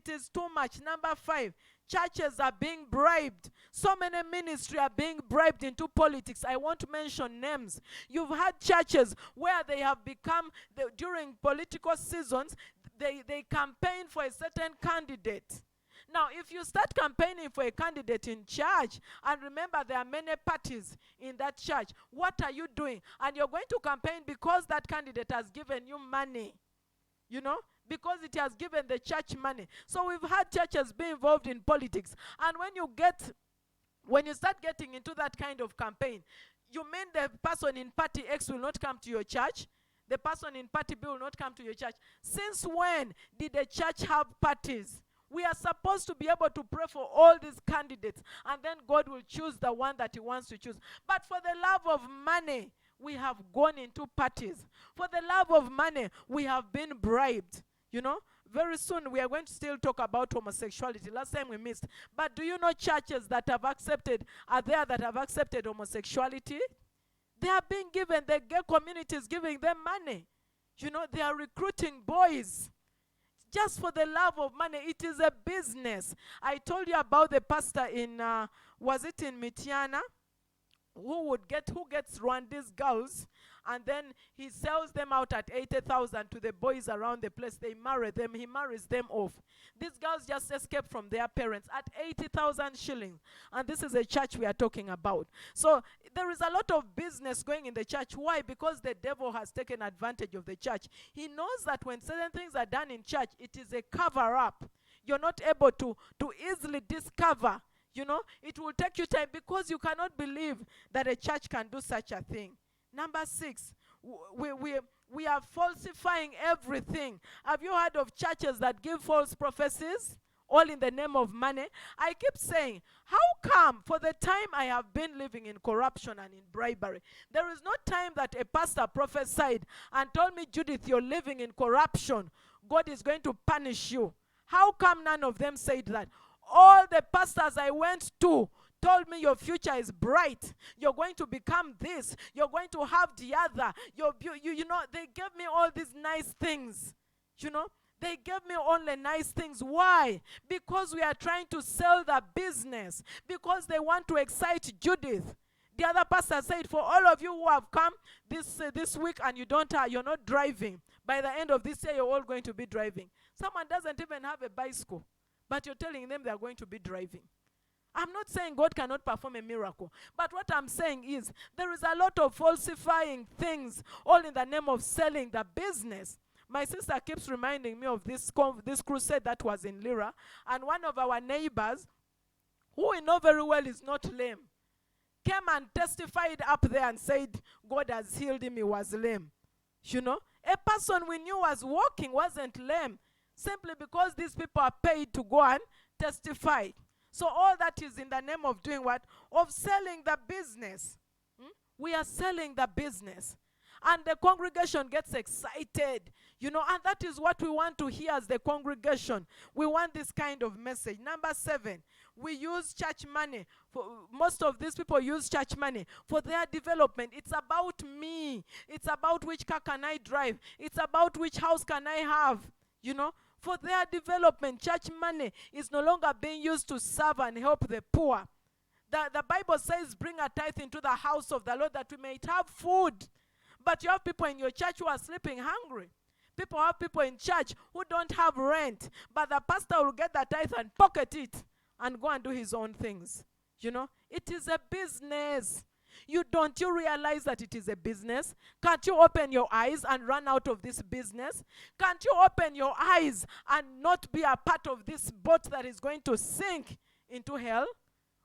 It is too much. Number 5, churches are being bribed. So many ministries are being bribed into politics. I won't mention names. You've had churches where they have become, during political seasons, they campaign for a certain candidate. Now, if you start campaigning for a candidate in church, and remember there are many parties in that church, what are you doing? And you're going to campaign because that candidate has given you money, because it has given the church money. So we've had churches be involved in politics. And when you start getting into that kind of campaign, you mean the person in party X will not come to your church? The person in party B will not come to your church? Since when did the church have parties? We are supposed to be able to pray for all these candidates, and then God will choose the one that he wants to choose. But for the love of money, we have gone into parties. For the love of money, we have been bribed. Very soon we are going to still talk about homosexuality. Last time we missed. But do you know churches that have accepted homosexuality? They are being given, the gay community is giving them money. They are recruiting boys. Just for the love of money. It is a business. I told you about the pastor in, was it in Mitiana? Who gets Rwandese girls, and then he sells them out at 80,000 to the boys around the place. They marry them. He marries them off. These girls just escape from their parents at 80,000 shillings. And this is a church we are talking about. So there is a lot of business going in the church. Why? Because the devil has taken advantage of the church. He knows that when certain things are done in church, it is a cover-up. You're not able to easily discover. It will take you time, because you cannot believe that a church can do such a thing. Number 6, we are falsifying everything. Have you heard of churches that give false prophecies? All in the name of money. I keep saying, how come for the time I have been living in corruption and in bribery, there is no time that a pastor prophesied and told me, Judith, you're living in corruption. God is going to punish you. How come none of them said that? All the pastors I went to told me your future is bright. You're going to become this. You're going to have the other. They gave me all these nice things. They gave me only nice things. Why? Because we are trying to sell the business. Because they want to excite Judith. The other pastor said, for all of you who have come this week and you're not driving, by the end of this year, you're all going to be driving. Someone doesn't even have a bicycle, but you're telling them they're going to be driving. I'm not saying God cannot perform a miracle. But what I'm saying is there is a lot of falsifying things, all in the name of selling the business. My sister keeps reminding me of this crusade that was in Lira. And one of our neighbors, who we know very well is not lame, came and testified up there and said, God has healed him, he was lame. A person we knew was walking wasn't lame, simply because these people are paid to go and testify. So all that is in the name of doing what? Of selling the business. We are selling the business. And the congregation gets excited. And that is what we want to hear as the congregation. We want this kind of message. Number 7, we use church money. Most of these people use church money for their development. It's about me. It's about which car can I drive. It's about which house can I have. For their development. Church money is no longer being used to serve and help the poor. The Bible says, bring a tithe into the house of the Lord that we may have food. But you have people in your church who are sleeping hungry. Have people in church who don't have rent. But the pastor will get the tithe and pocket it and go and do his own things. It is a business. Don't you realize that it is a business? Can't you open your eyes and run out of this business? Can't you open your eyes and not be a part of this boat that is going to sink into hell?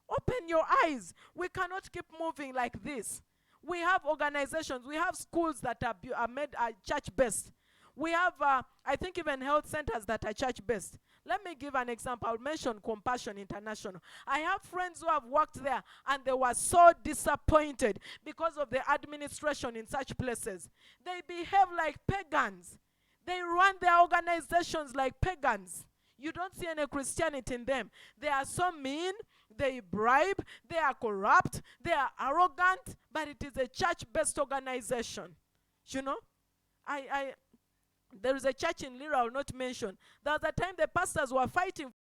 Open your eyes. We cannot keep moving like this. We have organizations. We have schools that are made church-based. We have, I think, even health centers that are church-based. Let me give an example. I'll mention Compassion International. I have friends who have worked there, and they were so disappointed because of the administration in such places. They behave like pagans. They run their organizations like pagans. You don't see any Christianity in them. They are so mean. They bribe. They are corrupt. They are arrogant. But it is a church-based organization. There is a church in Lira I will not mention. There was a time the pastors were fighting